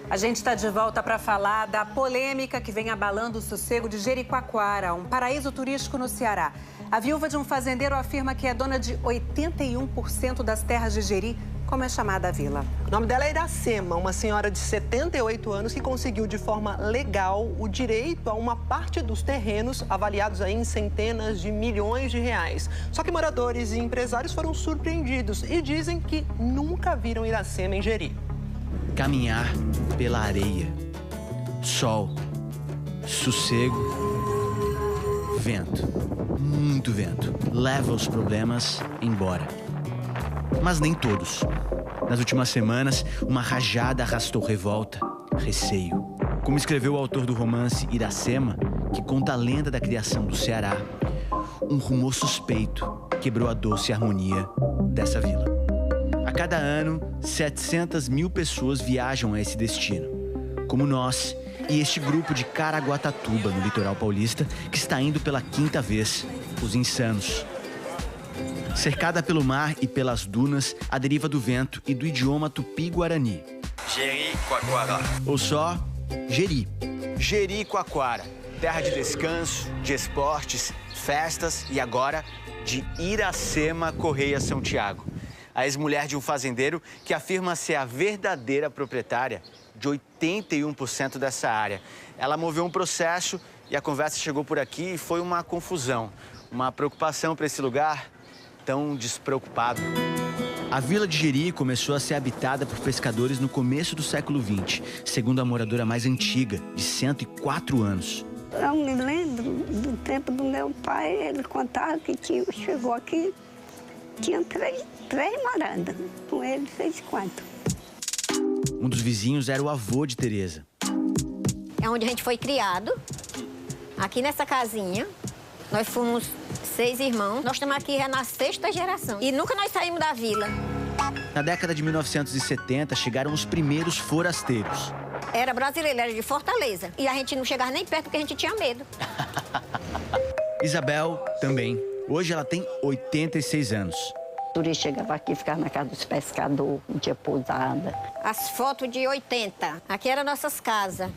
A gente está de volta para falar da polêmica que vem abalando o sossego de Jericoacoara, um paraíso turístico no Ceará. A viúva de um fazendeiro afirma que é dona de 81% das terras de Jeri, como é chamada a vila. O nome dela é Iracema, uma senhora de 78 anos que conseguiu de forma legal o direito a uma parte dos terrenos avaliados aí em centenas de milhões de reais. Só que moradores e empresários foram surpreendidos e dizem que nunca viram Iracema em Jeri. Caminhar pela areia, sol, sossego, vento, muito vento, leva os problemas embora. Mas nem todos. Nas últimas semanas, uma rajada arrastou revolta, receio. Como escreveu o autor do romance Iracema, que conta a lenda da criação do Ceará, um rumor suspeito quebrou a doce harmonia dessa vila. A cada ano, 700 mil pessoas viajam a esse destino, como nós e este grupo de Caraguatatuba, no litoral paulista, que está indo pela 5ª vez, os Insanos. Cercada pelo mar e pelas dunas, à deriva do vento e do idioma tupi-guarani. Jericoacoara. Ou só Jeri. Jericoacoara, terra de descanso, de esportes, festas e agora de Iracema Correia São Tiago. A ex-mulher de um fazendeiro que afirma ser a verdadeira proprietária de 81% dessa área. Ela moveu um processo e a conversa chegou por aqui e foi uma confusão, uma preocupação para esse lugar tão despreocupado. A vila de Jeri começou a ser habitada por pescadores no começo do século XX, segundo a moradora mais antiga, de 104 anos. Eu me lembro do tempo do meu pai, ele contava que chegou aqui, tinha três moradas, com ele fez 4. Um dos vizinhos era o avô de Tereza. É onde a gente foi criado, aqui nessa casinha. Nós fomos 6 irmãos, nós estamos aqui já na 6ª geração e nunca nós saímos da vila. Na década de 1970, chegaram os primeiros forasteiros. Era brasileiro, era de Fortaleza. E a gente não chegava nem perto porque a gente tinha medo. Isabel também. Hoje ela tem 86 anos. O turista chegava aqui, ficava na casa dos pescadores, não tinha pousada. As fotos de 80, aqui eram nossas casas.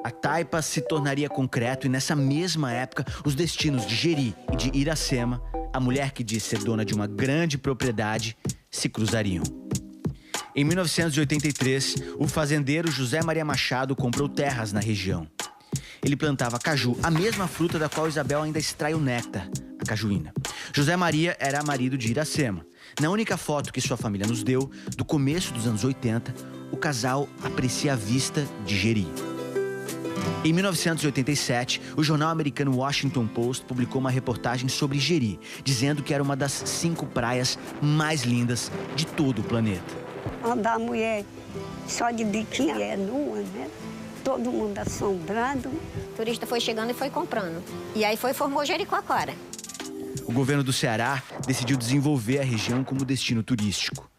A taipa se tornaria concreto e nessa mesma época, os destinos de Jeri e de Iracema, a mulher que diz ser dona de uma grande propriedade, se cruzariam. Em 1983, o fazendeiro José Maria Machado comprou terras na região. Ele plantava caju, a mesma fruta da qual Isabel ainda extrai o néctar, a cajuína. José Maria era marido de Iracema. Na única foto que sua família nos deu, do começo dos anos 80, o casal aprecia a vista de Jeri. Em 1987, o jornal americano Washington Post publicou uma reportagem sobre Jeri, dizendo que era uma das 5 praias mais lindas de todo o planeta. Andar a mulher só de biquíni é nua, né? Todo mundo assombrado. O turista foi chegando e foi comprando. E aí formou Jericoacoara. O governo do Ceará decidiu desenvolver a região como destino turístico.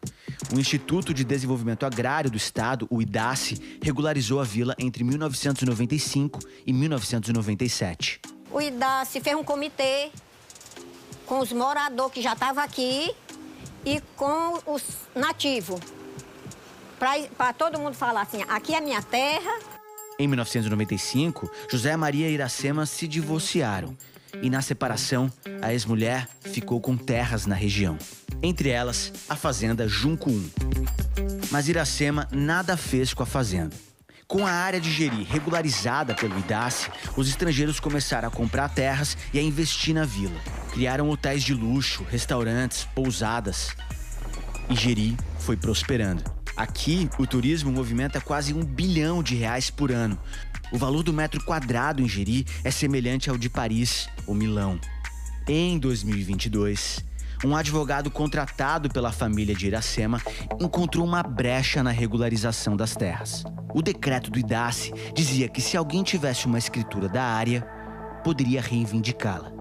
O Instituto de Desenvolvimento Agrário do Estado, o IDACE, regularizou a vila entre 1995 e 1997. O IDACE fez um comitê com os moradores que já estavam aqui e com os nativos. Para todo mundo falar assim, aqui é minha terra. Em 1995, José Maria e Iracema se divorciaram. E na separação, a ex-mulher ficou com terras na região. Entre elas, a fazenda Junco 1. Mas Iracema nada fez com a fazenda. Com a área de Jeri regularizada pelo IDACE, os estrangeiros começaram a comprar terras e a investir na vila. Criaram hotéis de luxo, restaurantes, pousadas. E Jeri foi prosperando. Aqui, o turismo movimenta quase R$1 bilhão por ano. O valor do metro quadrado em Jeri é semelhante ao de Paris ou Milão. Em 2022, um advogado contratado pela família de Iracema encontrou uma brecha na regularização das terras. O decreto do IDACE dizia que se alguém tivesse uma escritura da área, poderia reivindicá-la.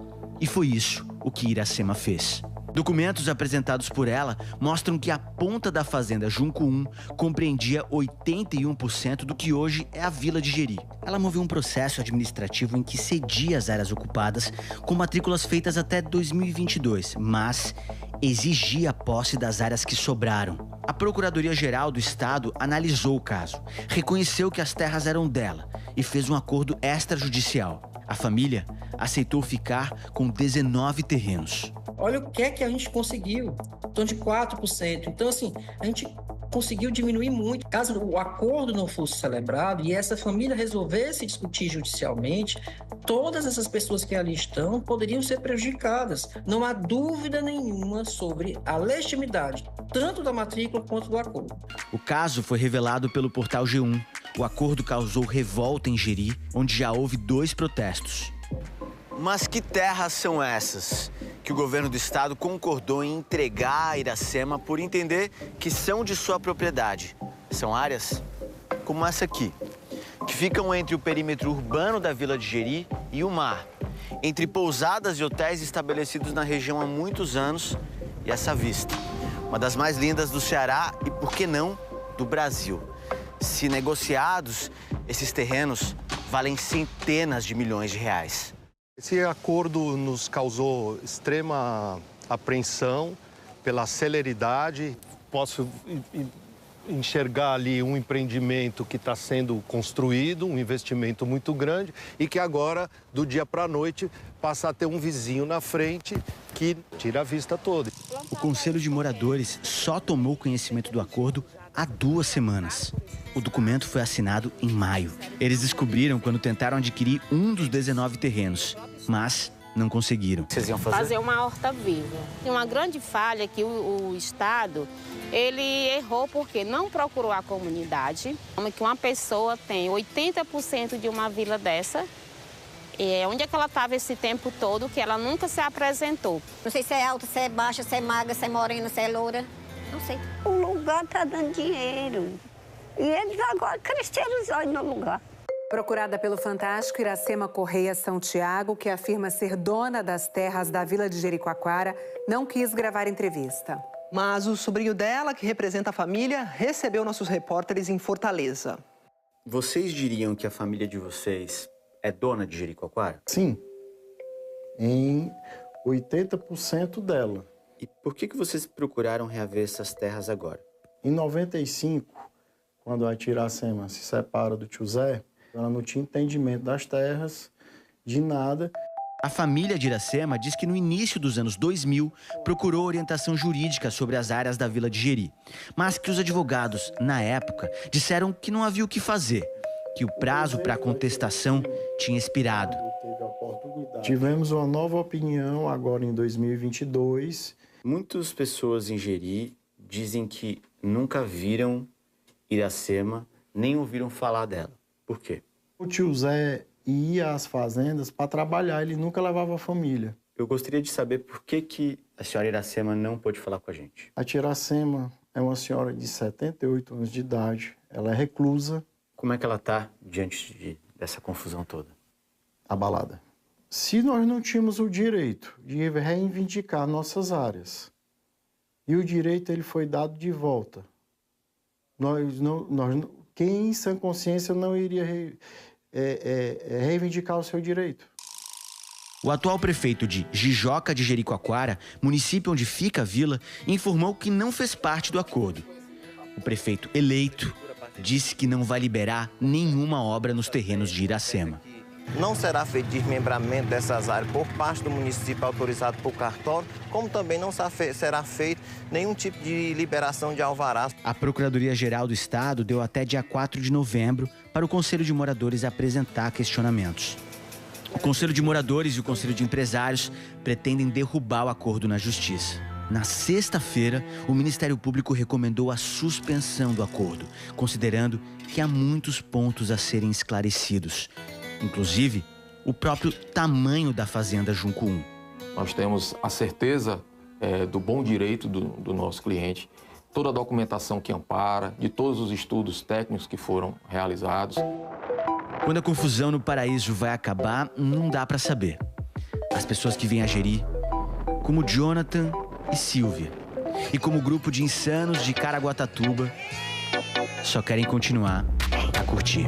E foi isso o que Iracema fez. Documentos apresentados por ela mostram que a ponta da fazenda Junco 1 compreendia 81% do que hoje é a Vila de Jeri. Ela moveu um processo administrativo em que cedia as áreas ocupadas com matrículas feitas até 2022, mas exigia a posse das áreas que sobraram. A Procuradoria-Geral do Estado analisou o caso, reconheceu que as terras eram dela e fez um acordo extrajudicial. A família aceitou ficar com 19 terrenos. Olha o que é que a gente conseguiu, em torno de 4%. Então, assim, a gente conseguiu diminuir muito. Caso o acordo não fosse celebrado e essa família resolvesse discutir judicialmente, todas essas pessoas que ali estão poderiam ser prejudicadas. Não há dúvida nenhuma sobre a legitimidade, tanto da matrícula quanto do acordo. O caso foi revelado pelo portal G1. O acordo causou revolta em Jeri, onde já houve 2 protestos. Mas que terras são essas que o governo do estado concordou em entregar a Iracema por entender que são de sua propriedade? São áreas como essa aqui, que ficam entre o perímetro urbano da Vila de Jeri e o mar, entre pousadas e hotéis estabelecidos na região há muitos anos e essa vista, uma das mais lindas do Ceará e, por que não, do Brasil. Se negociados, esses terrenos valem centenas de milhões de reais. Esse acordo nos causou extrema apreensão pela celeridade. Posso enxergar ali um empreendimento que está sendo construído, um investimento muito grande e que agora, do dia para a noite, passa a ter um vizinho na frente que tira a vista toda. O Conselho de Moradores só tomou conhecimento do acordo há 2 semanas. O documento foi assinado em maio. Eles descobriram quando tentaram adquirir um dos 19 terrenos, mas não conseguiram. O que vocês iam fazer? Fazer uma horta viva. E uma grande falha que o Estado, ele errou porque não procurou a comunidade. Como que uma pessoa tem 80% de uma vila dessa, onde é que ela estava esse tempo todo que ela nunca se apresentou? Não sei se é alta, se é baixa, se é magra, se é morena, se é loura. Não sei. O lugar está dando dinheiro. E eles agora cresceram os olhos no lugar. Procurada pelo Fantástico, Iracema Correia São Tiago, que afirma ser dona das terras da Vila de Jericoacoara, não quis gravar entrevista. Mas o sobrinho dela, que representa a família, recebeu nossos repórteres em Fortaleza. Vocês diriam que a família de vocês é dona de Jericoacoara? Sim, em 80% dela. E por que vocês procuraram reaver essas terras agora? Em 95, quando a Iracema se separa do tio Zé, ela não tinha entendimento das terras, de nada. A família de Iracema diz que no início dos anos 2000 procurou orientação jurídica sobre as áreas da Vila de Jeri, mas que os advogados, na época, disseram que não havia o que fazer, que o prazo para contestação tinha expirado. Tivemos uma nova opinião agora em 2022. Muitas pessoas em Jeri dizem que nunca viram Iracema, nem ouviram falar dela. Por quê? O tio Zé ia às fazendas para trabalhar, ele nunca levava a família. Eu gostaria de saber por que a senhora Iracema não pôde falar com a gente. A tia Iracema é uma senhora de 78 anos de idade, ela é reclusa. Como é que ela está diante dessa confusão toda? Abalada. Se nós não tínhamos o direito de reivindicar nossas áreas, e o direito ele foi dado de volta, quem em sã consciência não iria reivindicar o seu direito? O atual prefeito de Jijoca de Jericoacoara, município onde fica a vila, informou que não fez parte do acordo. O prefeito eleito disse que não vai liberar nenhuma obra nos terrenos de Iracema. Não será feito desmembramento dessas áreas por parte do município autorizado por cartório, como também não será feito nenhum tipo de liberação de alvarás. A Procuradoria-Geral do Estado deu até dia 4 de novembro para o Conselho de Moradores apresentar questionamentos. O Conselho de Moradores e o Conselho de Empresários pretendem derrubar o acordo na Justiça. Na sexta-feira, o Ministério Público recomendou a suspensão do acordo, considerando que há muitos pontos a serem esclarecidos. Inclusive, o próprio tamanho da fazenda Junco 1. Nós temos a certeza do bom direito do nosso cliente, toda a documentação que ampara, de todos os estudos técnicos que foram realizados. Quando a confusão no paraíso vai acabar, não dá para saber. As pessoas que vêm a Jeri, como Jonathan e Silvia. E como grupo de insanos de Caraguatatuba, só querem continuar a curtir.